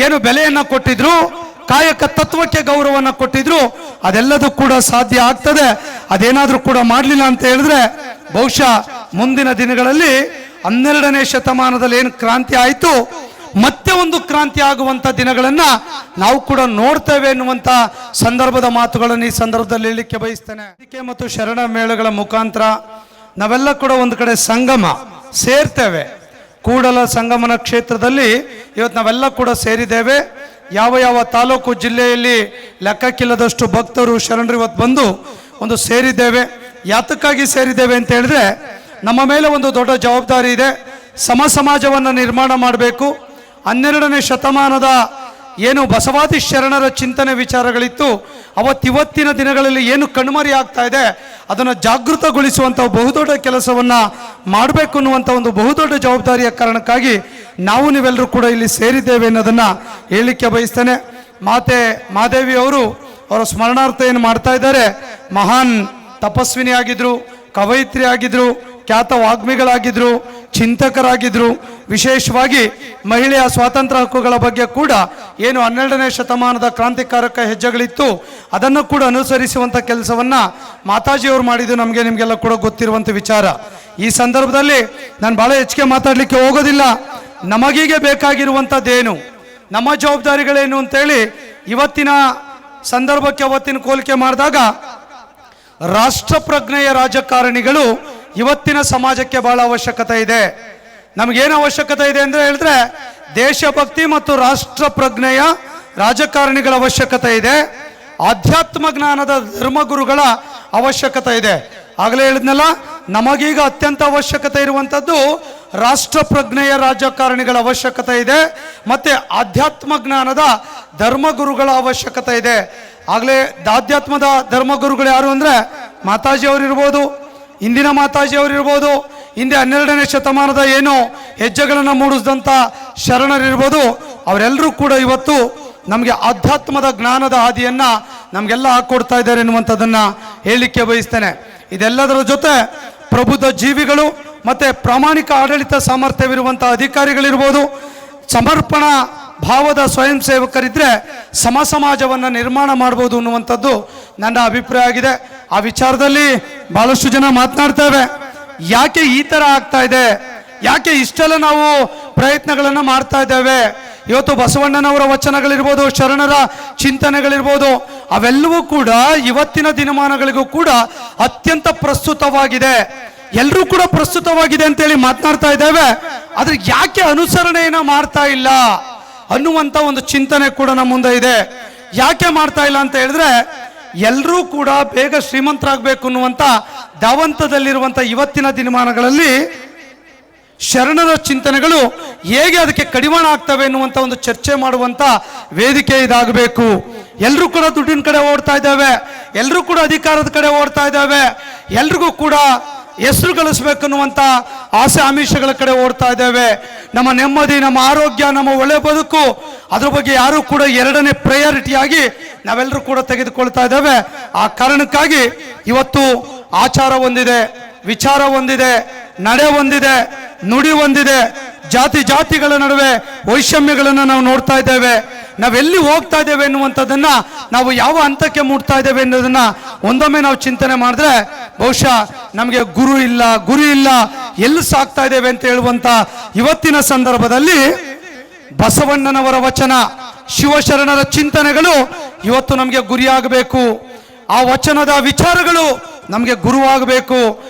ಏನು ಬೆಲೆಯನ್ನ ಕೊಟ್ಟಿದ್ರು, ಕಾಯಕ ತತ್ವಕ್ಕೆ ಗೌರವವನ್ನು ಕೊಟ್ಟಿದ್ರು, ಅದೆಲ್ಲದೂ ಕೂಡ ಸಾಧ್ಯ ಆಗ್ತದೆ. ಅದೇನಾದ್ರೂ ಕೂಡ ಮಾಡಲಿಲ್ಲ ಅಂತ ಹೇಳಿದ್ರೆ ಬಹುಶಃ ಮುಂದಿನ ದಿನಗಳಲ್ಲಿ 12ನೇ ಶತಮಾನದಲ್ಲಿ ಏನು ಕ್ರಾಂತಿ ಆಯಿತು, ಮತ್ತೆ ಒಂದು ಕ್ರಾಂತಿ ಆಗುವಂತ ದಿನಗಳನ್ನ ನಾವು ಕೂಡ ನೋಡ್ತೇವೆ ಎನ್ನುವಂತ ಸಂದರ್ಭದ ಮಾತುಗಳನ್ನು ಈ ಸಂದರ್ಭದಲ್ಲಿ ಹೇಳಲಿಕ್ಕೆ ಬಯಸ್ತೇನೆ. ಮತ್ತು ಶರಣ ಮೇಳಗಳ ಮುಖಾಂತರ ನಾವೆಲ್ಲ ಕೂಡ ಒಂದು ಕಡೆ ಸಂಗಮ ಸೇರ್ತೇವೆ. ಕೂಡಲ ಸಂಗಮನ ಕ್ಷೇತ್ರದಲ್ಲಿ ಇವತ್ತು ನಾವೆಲ್ಲ ಕೂಡ ಸೇರಿದ್ದೇವೆ. ಯಾವ ಯಾವ ತಾಲೂಕು ಜಿಲ್ಲೆಯಲ್ಲಿ ಲೆಕ್ಕಕ್ಕಿಲ್ಲದಷ್ಟು ಭಕ್ತರು ಶರಣರು ಇವತ್ತು ಬಂದು ಒಂದು ಸೇರಿದ್ದೇವೆ. ಯಾತಕ್ಕಾಗಿ ಸೇರಿದ್ದೇವೆ ಅಂತ ಹೇಳಿದ್ರೆ ನಮ್ಮ ಮೇಲೆ ಒಂದು ದೊಡ್ಡ ಜವಾಬ್ದಾರಿ ಇದೆ. ಸಮಾಜವನ್ನು ನಿರ್ಮಾಣ ಮಾಡಬೇಕು. 12ನೇ ಶತಮಾನದ ಏನು ಬಸವಾದಿ ಶರಣರ ಚಿಂತನೆ ವಿಚಾರಗಳಿತ್ತು, ಇವತ್ತಿನ ದಿನಗಳಲ್ಲಿ ಏನು ಕಣ್ಮರಿ ಆಗ್ತಾ ಇದೆ ಅದನ್ನು ಜಾಗೃತಗೊಳಿಸುವಂಥ ಬಹುದೊಡ್ಡ ಕೆಲಸವನ್ನ ಮಾಡಬೇಕು ಅನ್ನುವಂಥ ಒಂದು ಬಹುದೊಡ್ಡ ಜವಾಬ್ದಾರಿಯ ಕಾರಣಕ್ಕಾಗಿ ನಾವು ನೀವೆಲ್ಲರೂ ಕೂಡ ಇಲ್ಲಿ ಸೇರಿದ್ದೇವೆ ಅನ್ನೋದನ್ನ ಹೇಳಲಿಕ್ಕೆ ಬಯಸ್ತೇನೆ. ಮಾದೇವಿ ಅವರು ಅವರ ಸ್ಮರಣಾರ್ಥ ಏನು ಮಾಡ್ತಾ ಇದ್ದಾರೆ, ಮಹಾನ್ ತಪಸ್ವಿನಿ ಆಗಿದ್ರು, ಕವಯಿತ್ರಿ ಆಗಿದ್ರು, ಖ್ಯಾತ ವಾಗ್ಮಿಗಳಾಗಿದ್ರು, ಚಿಂತಕರಾಗಿದ್ರು. ವಿಶೇಷವಾಗಿ ಮಹಿಳೆಯ ಸ್ವಾತಂತ್ರ್ಯ ಹಕ್ಕುಗಳ ಬಗ್ಗೆ ಕೂಡ ಏನು 12ನೇ ಶತಮಾನದ ಕ್ರಾಂತಿಕಾರಕ ಹೆಜ್ಜೆಗಳಿತ್ತು ಅದನ್ನು ಕೂಡ ಅನುಸರಿಸುವಂಥ ಕೆಲಸವನ್ನ ಮಾತಾಜಿಯವರು ಮಾಡಿದ್ದು ನಿಮಗೆಲ್ಲ ಕೂಡ ಗೊತ್ತಿರುವಂಥ ವಿಚಾರ. ಈ ಸಂದರ್ಭದಲ್ಲಿ ನಾನು ಬಹಳ ಹೆಚ್ಚಿಗೆ ಮಾತಾಡಲಿಕ್ಕೆ ಹೋಗೋದಿಲ್ಲ. ನಮಗೀಗೆ ಬೇಕಾಗಿರುವಂಥದ್ದೇನು, ನಮ್ಮ ಜವಾಬ್ದಾರಿಗಳೇನು ಅಂತೇಳಿ ಇವತ್ತಿನ ಸಂದರ್ಭಕ್ಕೆ ಅವತ್ತಿನ ಹೋಲಿಕೆ ಮಾಡಿದಾಗ ರಾಷ್ಟ್ರಪ್ರಜ್ಞೆಯ ರಾಜಕಾರಣಿಗಳು ಇವತ್ತಿನ ಸಮಾಜಕ್ಕೆ ಬಹಳ ಅವಶ್ಯಕತೆ ಇದೆ. ನಮಗೇನು ಅವಶ್ಯಕತೆ ಇದೆ ಅಂದ್ರೆ ಹೇಳಿದ್ರೆ ದೇಶಭಕ್ತಿ ಮತ್ತು ರಾಷ್ಟ್ರಪ್ರಜ್ಞೆಯ ರಾಜಕಾರಣಿಗಳ ಅವಶ್ಯಕತೆ ಇದೆ. ಆಧ್ಯಾತ್ಮ ಜ್ಞಾನದ ಧರ್ಮಗುರುಗಳ ಅವಶ್ಯಕತೆ ಇದೆ. ಆಗಲೇ ಹೇಳಿದ್ನಲ್ಲ, ನಮಗೀಗ ಅತ್ಯಂತ ಅವಶ್ಯಕತೆ ಇರುವಂಥದ್ದು ರಾಷ್ಟ್ರಪ್ರಜ್ಞೆಯ ರಾಜಕಾರಣಿಗಳ ಅವಶ್ಯಕತೆ ಇದೆ, ಮತ್ತೆ ಆಧ್ಯಾತ್ಮ ಜ್ಞಾನದ ಧರ್ಮಗುರುಗಳ ಅವಶ್ಯಕತೆ ಇದೆ. ಆಗಲೇ ಆಧ್ಯಾತ್ಮದ ಧರ್ಮಗುರುಗಳು ಯಾರು ಅಂದ್ರೆ ಮಾತಾಜಿಯವರು ಇರ್ಬೋದು, ಇಂದಿನ ಮಾತಾಜಿಯವರು ಇರ್ಬೋದು, ಹಿಂದೆ 12ನೇ ಶತಮಾನದ ಏನು ಹೆಜ್ಜೆಗಳನ್ನು ಮೂಡಿಸಿದಂಥ ಶರಣರಿರ್ಬೋದು. ಅವರೆಲ್ಲರೂ ಕೂಡ ಇವತ್ತು ನಮಗೆ ಆಧ್ಯಾತ್ಮದ ಜ್ಞಾನದ ಹಾದಿಯನ್ನ ನಮಗೆಲ್ಲ ಹಾಕೊಡ್ತಾ ಇದ್ದಾರೆ ಎನ್ನುವಂಥದ್ದನ್ನ ಹೇಳಲಿಕ್ಕೆ ಬಯಸ್ತೇನೆ. ಇದೆಲ್ಲದರ ಜೊತೆ ಪ್ರಬುದ್ಧ ಜೀವಿಗಳು ಮತ್ತೆ ಪ್ರಾಮಾಣಿಕ ಆಡಳಿತ ಸಾಮರ್ಥ್ಯವಿರುವಂಥ ಅಧಿಕಾರಿಗಳಿರ್ಬೋದು, ಸಮರ್ಪಣಾ ಭಾವದ ಸ್ವಯಂ ಸೇವಕರಿದ್ರೆ ಸಮಾಜವನ್ನು ನಿರ್ಮಾಣ ಮಾಡ್ಬೋದು ಅನ್ನುವಂಥದ್ದು ನನ್ನ ಅಭಿಪ್ರಾಯ ಆಗಿದೆ. ಆ ವಿಚಾರದಲ್ಲಿ ಬಹಳಷ್ಟು ಜನ ಮಾತನಾಡ್ತೇವೆ, ಯಾಕೆ ಈ ತರ ಆಗ್ತಾ ಇದೆ, ಯಾಕೆ ಇಷ್ಟೆಲ್ಲ ನಾವು ಪ್ರಯತ್ನಗಳನ್ನು ಮಾಡ್ತಾ ಇದ್ದೇವೆ. ಇವತ್ತು ಬಸವಣ್ಣನವರ ವಚನಗಳಿರ್ಬೋದು, ಶರಣರ ಚಿಂತನೆಗಳಿರ್ಬೋದು, ಅವೆಲ್ಲವೂ ಕೂಡ ಇವತ್ತಿನ ದಿನಮಾನಗಳಿಗೂ ಕೂಡ ಅತ್ಯಂತ ಪ್ರಸ್ತುತವಾಗಿದೆ. ಎಲ್ಲರೂ ಕೂಡ ಪ್ರಸ್ತುತವಾಗಿದೆ ಅಂತೇಳಿ ಮಾತನಾಡ್ತಾ ಇದ್ದೇವೆ. ಆದ್ರೆ ಯಾಕೆ ಅನುಸರಣೆಯನ್ನ ಮಾಡ್ತಾ ಇಲ್ಲ ಅನ್ನುವಂಥ ಒಂದು ಚಿಂತನೆ ಕೂಡ ನಮ್ಮ ಮುಂದೆ ಇದೆ. ಯಾಕೆ ಮಾಡ್ತಾ ಇಲ್ಲ ಅಂತ ಹೇಳಿದ್ರೆ ಎಲ್ಲರೂ ಕೂಡ ಬೇಗ ಶ್ರೀಮಂತರಾಗಬೇಕು ಅನ್ನುವಂಥ ಧಾವಂತದಲ್ಲಿರುವಂಥ ಇವತ್ತಿನ ದಿನಮಾನಗಳಲ್ಲಿ ಶರಣರ ಚಿಂತನೆಗಳು ಹೇಗೆ ಅದಕ್ಕೆ ಕಡಿವಾಣ ಆಗ್ತವೆ ಎನ್ನುವಂಥ ಒಂದು ಚರ್ಚೆ ಮಾಡುವಂಥ ವೇದಿಕೆ ಇದಾಗಬೇಕು. ಎಲ್ಲರೂ ಕೂಡ ದುಡ್ಡಿನ ಕಡೆ ಓಡ್ತಾ ಇದ್ದಾವೆ, ಎಲ್ಲರೂ ಕೂಡ ಅಧಿಕಾರದ ಕಡೆ ಓಡ್ತಾ ಇದ್ದಾವೆ, ಎಲ್ರಿಗೂ ಕೂಡ ಹೆಸರು ಗಳಿಸ್ಬೇಕು ಅನ್ನುವಂಥ ಆಸೆ ಆಮಿಷಗಳ ಕಡೆ ಓಡ್ತಾ ಇದ್ದೇವೆ. ನಮ್ಮ ನೆಮ್ಮದಿ, ನಮ್ಮ ಆರೋಗ್ಯ, ನಮ್ಮ ಒಳ್ಳೆ ಬದುಕು, ಅದ್ರ ಬಗ್ಗೆ ಯಾರು ಕೂಡ ಎರಡನೇ ಪ್ರಯಾರಿಟಿಯಾಗಿ ನಾವೆಲ್ಲರೂ ಕೂಡ ತೆಗೆದುಕೊಳ್ತಾ ಇದ್ದೇವೆ. ಆ ಕಾರಣಕ್ಕಾಗಿ ಇವತ್ತು ಆಚಾರ ಒಂದಿದೆ, ವಿಚಾರ ಒಂದಿದೆ, ನಡೆ ಒಂದಿದೆ, ನುಡಿ ಒಂದಿದೆ, ಜಾತಿಗಳ ನಡುವೆ ವೈಷಮ್ಯಗಳನ್ನು ನಾವು ನೋಡ್ತಾ ಇದ್ದೇವೆ. ನಾವೆಲ್ಲಿ ಹೋಗ್ತಾ ಇದ್ದೇವೆ ಎನ್ನುವಂಥದ್ದನ್ನ, ನಾವು ಯಾವ ಹಂತಕ್ಕೆ ಮುಟ್ತಾ ಇದ್ದೇವೆ ಅನ್ನೋದನ್ನ ಒಂದೊಮ್ಮೆ ನಾವು ಚಿಂತನೆ ಮಾಡಿದ್ರೆ ಬಹುಶಃ ನಮಗೆ ಗುರಿ ಇಲ್ಲ ಎಲ್ಲಿ ಸಾಕ್ತಾ ಇದ್ದೇವೆ ಅಂತ ಹೇಳುವಂತ ಇವತ್ತಿನ ಸಂದರ್ಭದಲ್ಲಿ ಬಸವಣ್ಣನವರ ವಚನ, ಶಿವಶರಣರ ಚಿಂತನೆಗಳು ಇವತ್ತು ನಮಗೆ ಗುರಿಯಾಗಬೇಕು. ಆ ವಚನದ ವಿಚಾರಗಳು ನಮಗೆ ಗುರುವಾಗಬೇಕು.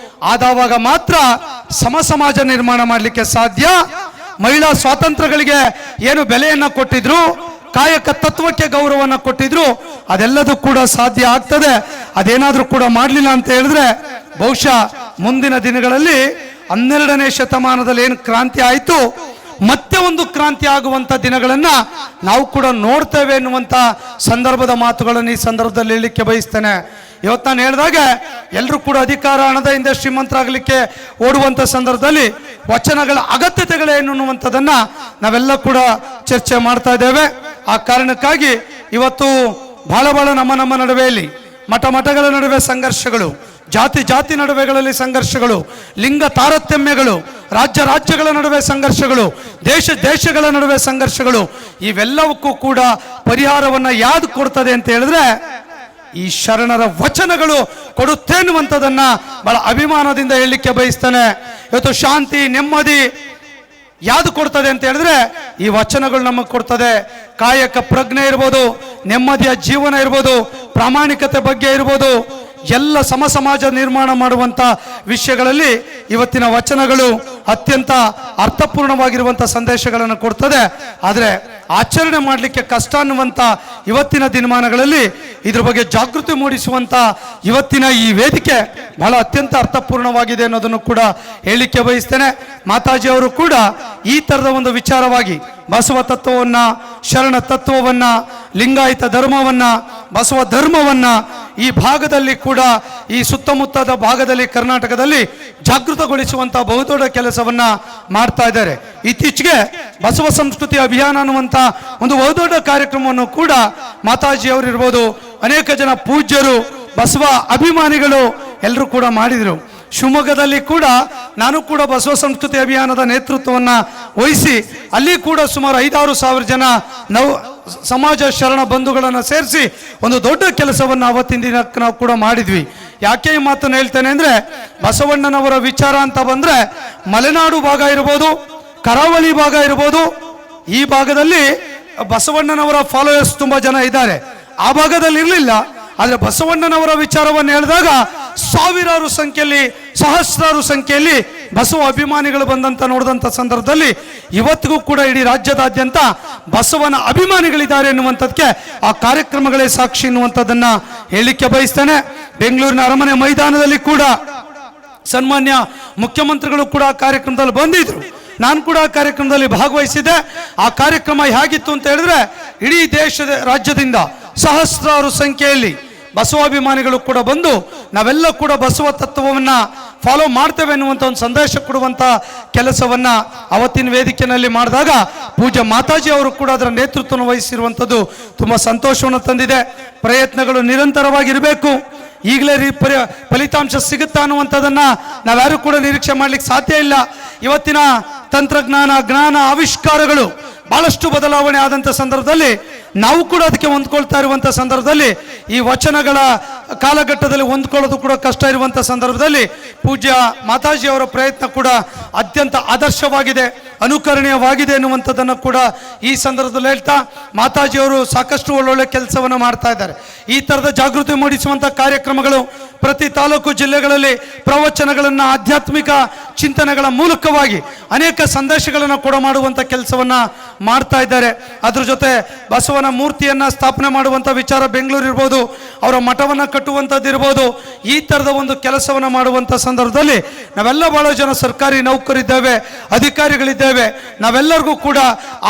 ಆದವಾಗ ಮಾತ್ರ ಸಮಾಜ ನಿರ್ಮಾಣ ಮಾಡಲಿಕ್ಕೆ ಸಾಧ್ಯ. ಮಹಿಳಾ ಸ್ವಾತಂತ್ರ್ಯಗಳಿಗೆ ಏನು ಬೆಲೆಯನ್ನ ಕೊಟ್ಟಿದ್ರು, ಕಾಯಕ ತತ್ವಕ್ಕೆ ಗೌರವವನ್ನು ಕೊಟ್ಟಿದ್ರು, ಅದೆಲ್ಲದೂ ಕೂಡ ಸಾಧ್ಯ ಆಗ್ತದೆ. ಅದೇನಾದ್ರೂ ಕೂಡ ಮಾಡಲಿಲ್ಲ ಅಂತ ಹೇಳಿದ್ರೆ ಬಹುಶಃ ಮುಂದಿನ ದಿನಗಳಲ್ಲಿ 12ನೇ ಶತಮಾನದಲ್ಲಿ ಏನು ಕ್ರಾಂತಿ ಆಯಿತು, ಮತ್ತೆ ಒಂದು ಕ್ರಾಂತಿ ಆಗುವಂತ ದಿನಗಳನ್ನ ನಾವು ಕೂಡ ನೋಡ್ತೇವೆ ಎನ್ನುವಂತ ಸಂದರ್ಭದ ಮಾತುಗಳನ್ನು ಈ ಸಂದರ್ಭದಲ್ಲಿ ಹೇಳಲಿಕ್ಕೆ ಬಯಸ್ತೇನೆ. ಇವತ್ತು ನಾನು ಹೇಳಿದಾಗ ಎಲ್ಲರೂ ಕೂಡ ಅಧಿಕಾರ, ಹಣದ ಹಿಂದೆ ಶ್ರೀಮಂತರಾಗಲಿಕ್ಕೆ ಓಡುವಂತ ಸಂದರ್ಭದಲ್ಲಿ ವಚನಗಳ ಅಗತ್ಯತೆಗಳೇನು ಅನ್ನುವಂಥದ್ದನ್ನ ನಾವೆಲ್ಲ ಕೂಡ ಚರ್ಚೆ ಮಾಡ್ತಾ ಇದ್ದೇವೆ. ಆ ಕಾರಣಕ್ಕಾಗಿ ಇವತ್ತು ಬಹಳ ನಮ್ಮ ನಡುವೆಯಲ್ಲಿ ಮಠಗಳ ನಡುವೆ ಸಂಘರ್ಷಗಳು, ಜಾತಿ ನಡುವೆಗಳಲ್ಲಿ ಸಂಘರ್ಷಗಳು, ಲಿಂಗ ತಾರತಮ್ಯಗಳು, ರಾಜ್ಯಗಳ ನಡುವೆ ಸಂಘರ್ಷಗಳು, ದೇಶಗಳ ನಡುವೆ ಸಂಘರ್ಷಗಳು, ಇವೆಲ್ಲವಕ್ಕೂ ಕೂಡ ಪರಿಹಾರವನ್ನ ಯಾವುದು ಕೊಡ್ತದೆ ಅಂತ ಹೇಳಿದ್ರೆ ಈ ಶರಣರ ವಚನಗಳು ಕೊಡುತ್ತೆ ಅನ್ನುವಂಥದ್ದನ್ನ ಬಹಳ ಅಭಿಮಾನದಿಂದ ಹೇಳಲಿಕ್ಕೆ ಬಯಸ್ತಾನೆ. ಇವತ್ತು ಶಾಂತಿ ನೆಮ್ಮದಿ ಯಾವುದು ಕೊಡ್ತದೆ ಅಂತ ಹೇಳಿದ್ರೆ ಈ ವಚನಗಳು ನಮಗೆ ಕೊಡ್ತದೆ. ಕಾಯಕ ಪ್ರಜ್ಞೆ ಇರ್ಬೋದು, ನೆಮ್ಮದಿಯ ಜೀವನ ಇರ್ಬೋದು, ಪ್ರಾಮಾಣಿಕತೆ ಬಗ್ಗೆ ಇರ್ಬೋದು, ಎಲ್ಲ ಸಮಾಜ ನಿರ್ಮಾಣ ಮಾಡುವಂತ ವಿಷಯಗಳಲ್ಲಿ ಇವತ್ತಿನ ವಚನಗಳು ಅತ್ಯಂತ ಅರ್ಥಪೂರ್ಣವಾಗಿರುವಂಥ ಸಂದೇಶಗಳನ್ನು ಕೊಡ್ತದೆ. ಆದರೆ ಆಚರಣೆ ಮಾಡಲಿಕ್ಕೆ ಕಷ್ಟ ಅನ್ನುವಂಥ ಇವತ್ತಿನ ದಿನಮಾನಗಳಲ್ಲಿ ಇದ್ರ ಬಗ್ಗೆ ಜಾಗೃತಿ ಮೂಡಿಸುವಂತ ಇವತ್ತಿನ ಈ ವೇದಿಕೆ ಬಹಳ ಅತ್ಯಂತ ಅರ್ಥಪೂರ್ಣವಾಗಿದೆ ಅನ್ನೋದನ್ನು ಕೂಡ ಹೇಳಲಿಕ್ಕೆ ಬಯಸ್ತೇನೆ. ಮಾತಾಜಿ ಅವರು ಕೂಡ ಈ ತರದ ಒಂದು ವಿಚಾರವಾಗಿ ಬಸವ ತತ್ವವನ್ನ, ಶರಣ ತತ್ವವನ್ನ, ಲಿಂಗಾಯತ ಧರ್ಮವನ್ನ, ಬಸವ ಧರ್ಮವನ್ನ ಈ ಭಾಗದಲ್ಲಿ ಕೂಡ, ಈ ಸುತ್ತಮುತ್ತದ ಭಾಗದಲ್ಲಿ ಕರ್ನಾಟಕದಲ್ಲಿ ಜಾಗೃತಗೊಳಿಸುವಂತ ಬಹುದೊಡ್ಡ ಕೆಲಸವನ್ನ ಮಾಡ್ತಾ ಇದ್ದಾರೆ. ಇತ್ತೀಚೆಗೆ ಬಸವ ಸಂಸ್ಕೃತಿ ಅಭಿಯಾನ ಅನ್ನುವಂತ ಒಂದು ಬಹುದೊಡ್ಡ ಕಾರ್ಯಕ್ರಮವನ್ನು ಕೂಡ ಮಾತಾಜಿ ಅವರು ಇರ್ಬೋದು, ಅನೇಕ ಜನ ಪೂಜ್ಯರು, ಬಸವ ಅಭಿಮಾನಿಗಳು ಎಲ್ಲರೂ ಕೂಡ ಮಾಡಿದ್ರು. ಶಿವಮೊಗ್ಗದಲ್ಲಿ ಕೂಡ ನಾನು ಕೂಡ ಬಸವ ಸಂಸ್ಕೃತಿ ಅಭಿಯಾನದ ನೇತೃತ್ವವನ್ನು ವಹಿಸಿ ಅಲ್ಲಿ ಕೂಡ ಸುಮಾರು 5-6 ಸಾವಿರ ಜನ ಸಮಾಜ ಶರಣ ಬಂಧುಗಳನ್ನು ಸೇರಿಸಿ ಒಂದು ದೊಡ್ಡ ಕೆಲಸವನ್ನು ಅವತ್ತಿನ ದಿನ ನಾವು ಕೂಡ ಮಾಡಿದ್ವಿ. ಯಾಕೆ ಈ ಮಾತನ್ನು ಹೇಳ್ತೇನೆ ಅಂದ್ರೆ, ಬಸವಣ್ಣನವರ ವಿಚಾರ ಅಂತ ಬಂದ್ರೆ ಮಲೆನಾಡು ಭಾಗ ಇರ್ಬೋದು, ಕರಾವಳಿ ಭಾಗ ಇರ್ಬೋದು, ಈ ಭಾಗದಲ್ಲಿ ಬಸವಣ್ಣನವರ ಫಾಲೋಯರ್ಸ್ ತುಂಬಾ ಜನ ಇದ್ದಾರೆ. ಆ ಭಾಗದಲ್ಲಿ ಇರಲಿಲ್ಲ. ಆದರೆ ಬಸವಣ್ಣನವರ ವಿಚಾರವನ್ನು ಹೇಳಿದಾಗ ಸಾವಿರಾರು ಸಂಖ್ಯೆಯಲ್ಲಿ, ಸಹಸ್ರಾರು ಸಂಖ್ಯೆಯಲ್ಲಿ ಬಸವ ಅಭಿಮಾನಿಗಳು ಬಂದಂತ ನೋಡಿದಂಥ ಸಂದರ್ಭದಲ್ಲಿ ಇವತ್ತಿಗೂ ಕೂಡ ಇಡೀ ರಾಜ್ಯದಾದ್ಯಂತ ಬಸವನ ಅಭಿಮಾನಿಗಳಿದ್ದಾರೆ ಎನ್ನುವಂಥದ್ದಕ್ಕೆ ಆ ಕಾರ್ಯಕ್ರಮಗಳೇ ಸಾಕ್ಷಿ ಎನ್ನುವಂಥದ್ದನ್ನ ಹೇಳಲಿಕ್ಕೆ ಬಯಸ್ತೇನೆ. ಬೆಂಗಳೂರಿನ ಅರಮನೆ ಮೈದಾನದಲ್ಲಿ ಕೂಡ ಸನ್ಮಾನ್ಯ ಮುಖ್ಯಮಂತ್ರಿಗಳು ಕೂಡ ಆ ಕಾರ್ಯಕ್ರಮದಲ್ಲಿ ಬಂದಿದ್ರು. ನಾನು ಕೂಡ ಆ ಕಾರ್ಯಕ್ರಮದಲ್ಲಿ ಭಾಗವಹಿಸಿದ್ದೆ. ಆ ಕಾರ್ಯಕ್ರಮ ಹೇಗಿತ್ತು ಅಂತ ಹೇಳಿದ್ರೆ, ಇಡೀ ದೇಶದ ರಾಜ್ಯದಿಂದ ಸಹಸ್ರಾರು ಸಂಖ್ಯೆಯಲ್ಲಿ ಬಸವಾಭಿಮಾನಿಗಳು ಕೂಡ ಬಂದು ನಾವೆಲ್ಲ ಕೂಡ ಬಸವ ತತ್ವವನ್ನ ಫಾಲೋ ಮಾಡ್ತೇವೆ ಎನ್ನುವಂಥ ಒಂದು ಸಂದೇಶ ಕೊಡುವಂತ ಕೆಲಸವನ್ನ ಅವತ್ತಿನ ವೇದಿಕೆಯಲ್ಲಿ ಮಾಡಿದಾಗ ಪೂಜ್ಯ ಮಾತಾಜಿ ಅವರು ಕೂಡ ಅದರ ನೇತೃತ್ವವನ್ನು ವಹಿಸಿರುವಂಥದ್ದು ತುಂಬಾ ಸಂತೋಷವನ್ನು ತಂದಿದೆ. ಪ್ರಯತ್ನಗಳು ನಿರಂತರವಾಗಿರಬೇಕು. ಈಗಲೇ ಫಲಿತಾಂಶ ಸಿಗುತ್ತಾ ಅನ್ನುವಂಥದ್ದನ್ನ ನಾವ್ಯಾರು ಕೂಡ ನಿರೀಕ್ಷೆ ಮಾಡ್ಲಿಕ್ಕೆ ಸಾಧ್ಯ ಇಲ್ಲ. ಇವತ್ತಿನ ತಂತ್ರಜ್ಞಾನ, ಜ್ಞಾನ, ಆವಿಷ್ಕಾರಗಳು ಬಹಳಷ್ಟು ಬದಲಾವಣೆ ಆದಂಥ ಸಂದರ್ಭದಲ್ಲಿ ನಾವು ಕೂಡ ಅದಕ್ಕೆ ಹೊಂದ್ಕೊಳ್ತಾ ಇರುವಂಥ ಸಂದರ್ಭದಲ್ಲಿ, ಈ ವಚನಗಳ ಕಾಲಘಟ್ಟದಲ್ಲಿ ಹೊಂದ್ಕೊಳ್ಳೋದು ಕೂಡ ಕಷ್ಟ ಇರುವಂಥ ಸಂದರ್ಭದಲ್ಲಿ ಪೂಜ್ಯ ಮಾತಾಜಿ ಅವರ ಪ್ರಯತ್ನ ಕೂಡ ಅತ್ಯಂತ ಆದರ್ಶವಾಗಿದೆ, ಅನುಕರಣೀಯವಾಗಿದೆ ಎನ್ನುವಂಥದ್ದನ್ನು ಕೂಡ ಈ ಸಂದರ್ಭದಲ್ಲಿ ಹೇಳ್ತಾ, ಮಾತಾಜಿ ಅವರು ಸಾಕಷ್ಟು ಒಳ್ಳೊಳ್ಳೆ ಕೆಲಸವನ್ನು ಮಾಡ್ತಾ ಇದ್ದಾರೆ. ಈ ಥರದ ಜಾಗೃತಿ ಮೂಡಿಸುವಂಥ ಕಾರ್ಯಕ್ರಮಗಳು ಪ್ರತಿ ತಾಲೂಕು ಜಿಲ್ಲೆಗಳಲ್ಲಿ ಪ್ರವಚನಗಳನ್ನು, ಆಧ್ಯಾತ್ಮಿಕ ಚಿಂತನೆಗಳ ಮೂಲಕವಾಗಿ ಅನೇಕ ಸಂದೇಶಗಳನ್ನು ಕೂಡ ಮಾಡುವಂಥ ಕೆಲಸವನ್ನ ಮಾಡ್ತಾ ಇದ್ದಾರೆ. ಅದ್ರ ಜೊತೆ ಬಸವನ ಮೂರ್ತಿಯನ್ನ ಸ್ಥಾಪನೆ ಮಾಡುವಂಥ ವಿಚಾರ ಬೆಂಗಳೂರು ಇರ್ಬೋದು, ಅವರ ಮಠವನ್ನು ಕಟ್ಟುವಂಥದ್ದು ಇರ್ಬೋದು, ಈ ಥರದ ಒಂದು ಕೆಲಸವನ್ನು ಮಾಡುವಂಥ ಸಂದರ್ಭದಲ್ಲಿ ನಾವೆಲ್ಲ ಬಹಳ ಜನ ಸರ್ಕಾರಿ ನೌಕರಿದ್ದೇವೆ, ಅಧಿಕಾರಿಗಳಿದ್ದೇವೆ. ನಾವೆಲ್ಲರಿಗೂ ಕೂಡ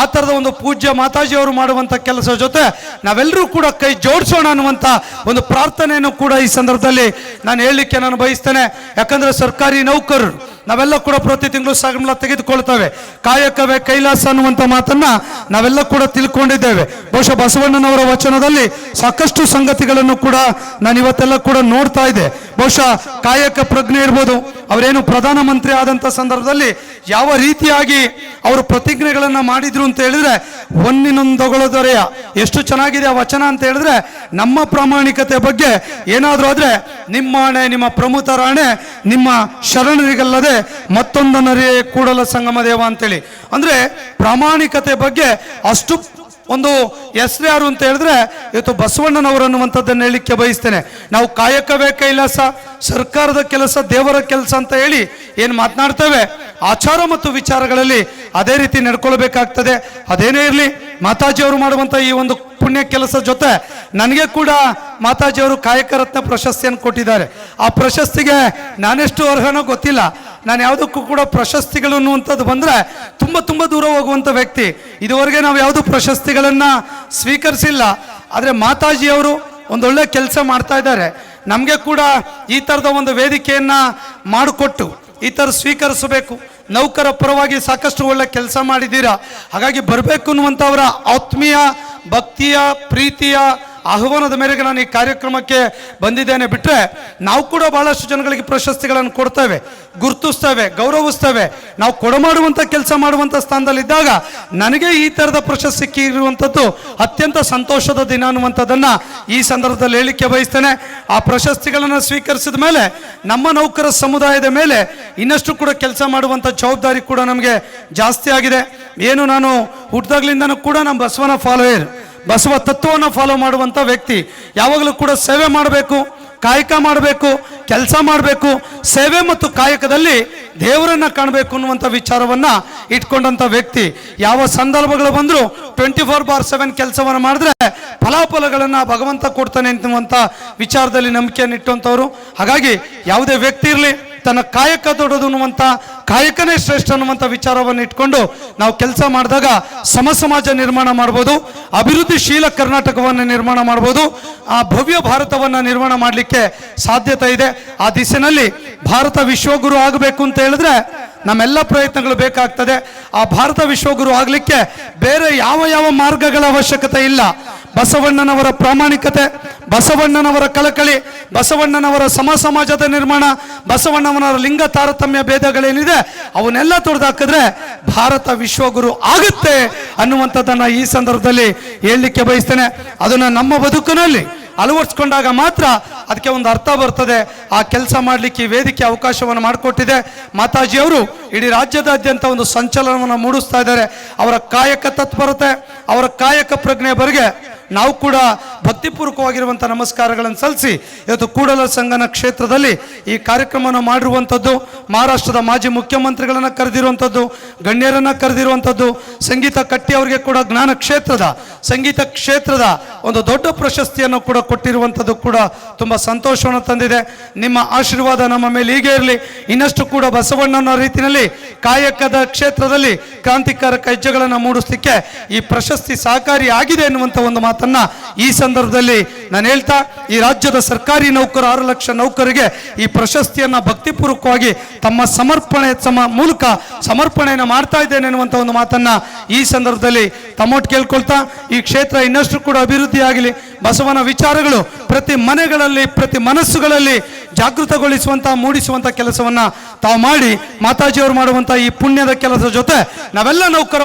ಆ ಥರದ ಒಂದು ಪೂಜ್ಯ ಮಾತಾಜಿ ಅವರು ಮಾಡುವಂಥ ಕೆಲಸ ಜೊತೆ ನಾವೆಲ್ಲರೂ ಕೂಡ ಕೈ ಜೋಡಿಸೋಣ ಅನ್ನುವಂಥ ಒಂದು ಪ್ರಾರ್ಥನೆಯನ್ನು ಕೂಡ ಈ ಸಂದರ್ಭದಲ್ಲಿ ನಾನು ಹೇಳಲಿಕ್ಕೆ ನಾನು ಬಯಸ್ತೇನೆ. ಯಾಕಂದ್ರೆ ಸರ್ಕಾರಿ ನೌಕರರು ನಾವೆಲ್ಲ ಕೂಡ ಪ್ರತಿ ತಿಂಗಳು ಸಂಬಳ ತೆಗೆದುಕೊಳ್ತೇವೆ. ಕಾಯಕವೇ ಕೈಲಾಸ ಅನ್ನುವಂಥ ಮಾತನ್ನ ನಾವೆಲ್ಲ ಕೂಡ ತಿಳ್ಕೊಂಡಿದ್ದೇವೆ. ಬಹುಶಃ ಬಸವಣ್ಣನವರ ವಚನದಲ್ಲಿ ಸಾಕಷ್ಟು ಸಂಗತಿಗಳನ್ನು ಕೂಡ ನಾನು ಇವತ್ತೆಲ್ಲ ಕೂಡ ನೋಡ್ತಾ ಇದ್ದೆ. ಬಹುಶಃ ಕಾಯಕ ಪ್ರಜ್ಞೆ ಇರ್ಬೋದು, ಅವರೇನು ಪ್ರಧಾನಮಂತ್ರಿ ಆದಂಥ ಸಂದರ್ಭದಲ್ಲಿ ಯಾವ ರೀತಿಯಾಗಿ ಅವರು ಪ್ರತಿಜ್ಞೆಗಳನ್ನ ಮಾಡಿದ್ರು ಅಂತ ಹೇಳಿದ್ರೆ, ಹೊನ್ನಿನೊಂದೊಗಳದೊರೆಯ ಎಷ್ಟು ಚೆನ್ನಾಗಿದೆ ಆ ವಚನ ಅಂತ ಹೇಳಿದ್ರೆ, ನಮ್ಮ ಪ್ರಾಮಾಣಿಕತೆ ಬಗ್ಗೆ ಏನಾದರೂ ಆದ್ರೆ ನಿಮ್ಮ ಆಣೆ, ನಿಮ್ಮ ಪ್ರಮುಖರ ಆಣೆ, ನಿಮ್ಮ ಶರಣರಿಗಲ್ಲದೆ ಮತ್ತೊಂದನರೇ ಕೂಡಲ ಸಂಗಮ ದೇವ ಅಂತೇಳಿ. ಅಂದ್ರೆ ಪ್ರಾಮಾಣಿಕತೆ ಬಗ್ಗೆ ಅಷ್ಟು ಒಂದು ಹೆಸರು ಯಾರು ಅಂತ ಹೇಳಿದ್ರೆ ಇವತ್ತು ಬಸವಣ್ಣನವರು ಅನ್ನುವಂಥದ್ದನ್ನು ಹೇಳಲಿಕ್ಕೆ ಬಯಸ್ತೇನೆ. ನಾವು ಕಾಯಕವೇ ಕೈಲಾಸ, ಸರ್ಕಾರದ ಕೆಲಸ ದೇವರ ಕೆಲಸ ಅಂತ ಹೇಳಿ ಏನು ಮಾತನಾಡ್ತೇವೆ, ಆಚಾರ ಮತ್ತು ವಿಚಾರಗಳಲ್ಲಿ ಅದೇ ರೀತಿ ನಡ್ಕೊಳ್ಬೇಕಾಗ್ತದೆ. ಅದೇನೇ ಇರಲಿ, ಮಾತಾಜಿ ಅವರು ಮಾಡುವಂಥ ಈ ಒಂದು ಪುಣ್ಯ ಕೆಲಸ ಜೊತೆ ನನಗೆ ಕೂಡ ಮಾತಾಜಿ ಅವರು ಕಾಯಕ ರತ್ನ ಪ್ರಶಸ್ತಿಯನ್ನು ಕೊಟ್ಟಿದ್ದಾರೆ. ಆ ಪ್ರಶಸ್ತಿಗೆ ನಾನೆಷ್ಟು ಅರ್ಹನೋ ಗೊತ್ತಿಲ್ಲ. ನಾನು ಯಾವುದಕ್ಕೂ ಕೂಡ ಪ್ರಶಸ್ತಿಗಳು ಅನ್ನುವಂಥದ್ದು ಬಂದರೆ ತುಂಬ ದೂರ ಹೋಗುವಂಥ ವ್ಯಕ್ತಿ. ಇದುವರೆಗೆ ನಾವು ಯಾವುದು ಪ್ರಶಸ್ತಿಗಳನ್ನು ಸ್ವೀಕರಿಸಿಲ್ಲ. ಆದರೆ ಮಾತಾಜಿಯವರು ಒಂದೊಳ್ಳೆ ಕೆಲಸ ಮಾಡ್ತಾ ಇದ್ದಾರೆ. ನಮಗೆ ಕೂಡ ಈ ಥರದ ಒಂದು ವೇದಿಕೆಯನ್ನು ಮಾಡಿಕೊಟ್ಟು ಈ ಥರ ಸ್ವೀಕರಿಸಬೇಕು. ನೌಕರ ಪರವಾಗಿ ಸಾಕಷ್ಟು ಒಳ್ಳೆ ಕೆಲಸ ಮಾಡಿದ್ದೀರಾ, ಹಾಗಾಗಿ ಬರಬೇಕು ಅನ್ನುವಂಥವರ ಆತ್ಮೀಯ, ಭಕ್ತಿಯ, ಪ್ರೀತಿಯ ಆಹ್ವಾನದ ಮೇರೆಗೆ ನಾನು ಈ ಕಾರ್ಯಕ್ರಮಕ್ಕೆ ಬಂದಿದ್ದೇನೆ. ಬಿಟ್ಟರೆ ನಾವು ಕೂಡ ಬಹಳಷ್ಟು ಜನಗಳಿಗೆ ಪ್ರಶಸ್ತಿಗಳನ್ನು ಕೊಡ್ತೇವೆ, ಗುರುತಿಸ್ತೇವೆ, ಗೌರವಿಸ್ತೇವೆ. ನಾವು ಕೊಡಮಾಡುವಂಥ ಕೆಲಸ ಮಾಡುವಂಥ ಸ್ಥಾನದಲ್ಲಿದ್ದಾಗ ನನಗೆ ಈ ಥರದ ಪ್ರಶಸ್ತಿ ಸಿಕ್ಕಿರುವಂಥದ್ದು ಅತ್ಯಂತ ಸಂತೋಷದ ದಿನ ಅನ್ನುವಂಥದ್ದನ್ನು ಈ ಸಂದರ್ಭದಲ್ಲಿ ಹೇಳಿಕೆ ಬಯಸ್ತೇನೆ. ಆ ಪ್ರಶಸ್ತಿಗಳನ್ನು ಸ್ವೀಕರಿಸಿದ ಮೇಲೆ ನಮ್ಮ ನೌಕರ ಸಮುದಾಯದ ಮೇಲೆ ಇನ್ನಷ್ಟು ಕೂಡ ಕೆಲಸ ಮಾಡುವಂಥ ಜವಾಬ್ದಾರಿ ಕೂಡ ನಮಗೆ ಜಾಸ್ತಿ ಆಗಿದೆ. ಏನು ನಾನು ಹುಟ್ಟಿದಾಗ್ಲಿಂದನೂ ಕೂಡ ನಮ್ಮ ಬಸವನ ಫಾಲೋಯರ್, ಬಸವ ತತ್ವವನ್ನು ಫಾಲೋ ಮಾಡುವಂಥ ವ್ಯಕ್ತಿ. ಯಾವಾಗಲೂ ಕೂಡ ಸೇವೆ ಮಾಡಬೇಕು, ಕಾಯಕ ಮಾಡಬೇಕು, ಕೆಲಸ ಮಾಡಬೇಕು, ಸೇವೆ ಮತ್ತು ಕಾಯಕದಲ್ಲಿ ದೇವರನ್ನ ಕಾಣಬೇಕು ಅನ್ನುವಂಥ ವಿಚಾರವನ್ನ ಇಟ್ಕೊಂಡಂಥ ವ್ಯಕ್ತಿ. ಯಾವ ಸಂದರ್ಭಗಳು ಬಂದರೂ 24/7 ಕೆಲಸವನ್ನು ಮಾಡಿದ್ರೆ ಫಲಾಫಲಗಳನ್ನ ಭಗವಂತ ಕೊಡ್ತಾನೆ ಅನ್ನುವಂಥ ವಿಚಾರದಲ್ಲಿ ನಂಬಿಕೆಯನ್ನು ಇಟ್ಟಂಥವ್ರು. ಹಾಗಾಗಿ ಯಾವುದೇ ವ್ಯಕ್ತಿ ಇರಲಿ, ತನ್ನ ಕಾಯಕ ದೊಡ್ಡದು ಅನ್ನುವಂಥ, ಕಾಯಕನೇ ಶ್ರೇಷ್ಠ ಅನ್ನುವಂಥ ವಿಚಾರವನ್ನು ಇಟ್ಕೊಂಡು ನಾವು ಕೆಲಸ ಮಾಡಿದಾಗ ಸಮಾಜ ನಿರ್ಮಾಣ ಮಾಡ್ಬೋದು, ಅಭಿವೃದ್ಧಿಶೀಲ ಕರ್ನಾಟಕವನ್ನು ನಿರ್ಮಾಣ ಮಾಡ್ಬೋದು, ಆ ಭವ್ಯ ಭಾರತವನ್ನು ನಿರ್ಮಾಣ ಮಾಡಲಿಕ್ಕೆ ಸಾಧ್ಯತೆ ಇದೆ. ಆ ದಿಸೆಯಲ್ಲಿ ಭಾರತ ವಿಶ್ವಗುರು ಆಗಬೇಕು ಅಂತ ಹೇಳಿದ್ರೆ ನಮ್ಮೆಲ್ಲ ಪ್ರಯತ್ನಗಳು ಬೇಕಾಗ್ತದೆ. ಆ ಭಾರತ ವಿಶ್ವಗುರು ಆಗಲಿಕ್ಕೆ ಬೇರೆ ಯಾವ ಮಾರ್ಗಗಳ ಅವಶ್ಯಕತೆ ಇಲ್ಲ. ಬಸವಣ್ಣನವರ ಪ್ರಾಮಾಣಿಕತೆ, ಬಸವಣ್ಣನವರ ಕಳಕಳಿ, ಬಸವಣ್ಣನವರ ಸಮಾಜದ ನಿರ್ಮಾಣ, ಬಸವಣ್ಣನವರ ಲಿಂಗ ತಾರತಮ್ಯ ಭೇದಗಳೇನಿದೆ ಅವನ್ನೆಲ್ಲ ತೊಡೆದಾಕಿದ್ರೆ ಭಾರತ ವಿಶ್ವಗುರು ಆಗುತ್ತೆ ಅನ್ನುವಂಥದ್ದನ್ನು ಈ ಸಂದರ್ಭದಲ್ಲಿ ಹೇಳಲಿಕ್ಕೆ ಬಯಸ್ತೇನೆ. ಅದನ್ನು ನಮ್ಮ ಬದುಕಿನಲ್ಲಿ ಅಳವಡಿಸ್ಕೊಂಡಾಗ ಮಾತ್ರ ಅದಕ್ಕೆ ಒಂದು ಅರ್ಥ ಬರ್ತದೆ. ಆ ಕೆಲಸ ಮಾಡಲಿಕ್ಕೆ ಈ ವೇದಿಕೆ ಅವಕಾಶವನ್ನು ಮಾಡಿಕೊಟ್ಟಿದೆ. ಮಾತಾಜಿಯವರು ಇಡೀ ರಾಜ್ಯದಾದ್ಯಂತ ಒಂದು ಸಂಚಲನವನ್ನು ಮೂಡಿಸ್ತಾ ಇದ್ದಾರೆ. ಅವರ ಕಾಯಕ ತತ್ಪರತೆ, ಅವರ ಕಾಯಕ ಪ್ರಜ್ಞೆ ಬರೆಗೆ ನಾವು ಕೂಡ ಭಕ್ತಿಪೂರ್ವಕವಾಗಿರುವಂಥ ನಮಸ್ಕಾರಗಳನ್ನು ಸಲ್ಲಿಸಿ ಇವತ್ತು ಕೂಡಲ ಸಂಗನ ಕ್ಷೇತ್ರದಲ್ಲಿ ಈ ಕಾರ್ಯಕ್ರಮವನ್ನು ಮಾಡಿರುವಂಥದ್ದು, ಮಹಾರಾಷ್ಟ್ರದ ಮಾಜಿ ಮುಖ್ಯಮಂತ್ರಿಗಳನ್ನು ಕರೆದಿರುವಂಥದ್ದು, ಗಣ್ಯರನ್ನು ಕರೆದಿರುವಂಥದ್ದು, ಸಂಗೀತ ಕಟ್ಟಿ ಅವರಿಗೆ ಕೂಡ ಜ್ಞಾನ ಕ್ಷೇತ್ರದ ಸಂಗೀತ ಕ್ಷೇತ್ರದ ಒಂದು ದೊಡ್ಡ ಪ್ರಶಸ್ತಿಯನ್ನು ಕೂಡ ಕೊಟ್ಟಿರುವಂಥದ್ದು ಕೂಡ ತುಂಬ ಸಂತೋಷವನ್ನು ತಂದಿದೆ. ನಿಮ್ಮ ಆಶೀರ್ವಾದ ನಮ್ಮ ಮೇಲೆ ಹೀಗೆ ಇರಲಿ. ಇನ್ನಷ್ಟು ಕೂಡ ಬಸವಣ್ಣನ ರೀತಿಯಲ್ಲಿ ಕಾಯಕದ ಕ್ಷೇತ್ರದಲ್ಲಿ ಕ್ರಾಂತಿಕಾರಕ ಹೆಜ್ಜೆಗಳನ್ನು ಮೂಡಿಸಲಿಕ್ಕೆ ಈ ಪ್ರಶಸ್ತಿ ಸಹಕಾರಿ ಆಗಿದೆ ಎನ್ನುವಂಥ ಒಂದು ಮಾತನ್ನ ಈ ಸಂದರ್ಭದಲ್ಲಿ ನಾನು ಹೇಳ್ತಾ, ಈ ರಾಜ್ಯದ ಸರ್ಕಾರಿ ನೌಕರ 6 ಲಕ್ಷ ನೌಕರಿಗೆ ಈ ಪ್ರಶಸ್ತಿಯನ್ನ ಭಕ್ತಿಪೂರ್ವಕವಾಗಿ ತಮ್ಮ ಮೂಲಕ ಸಮರ್ಪಣೆಯನ್ನು ಮಾಡ್ತಾ ಇದ್ದೇನೆ ಎನ್ನುವಂಥ ಒಂದು ಮಾತನ್ನ ಈ ಸಂದರ್ಭದಲ್ಲಿ ತಮ್ಮೊಟ್ಟು ಕೇಳ್ಕೊಳ್ತಾ, ಈ ಕ್ಷೇತ್ರ ಇನ್ನಷ್ಟು ಕೂಡ ಅಭಿವೃದ್ಧಿ ಆಗಲಿ, ಬಸವನ ವಿಚಾರಗಳು ಪ್ರತಿ ಮನೆಗಳಲ್ಲಿ, ಪ್ರತಿ ಮನಸ್ಸುಗಳಲ್ಲಿ ಜಾಗೃತಗೊಳಿಸುವಂತ, ಮೂಡಿಸುವಂತ ಕೆಲಸವನ್ನ ತಾವು ಮಾಡಿ ಮಾತಾಜಿಯವರು ಮಾಡುವಂತ ಈ ಪುಣ್ಯದ ಕೆಲಸದ ಜೊತೆ ನಾವೆಲ್ಲ ನೌಕರ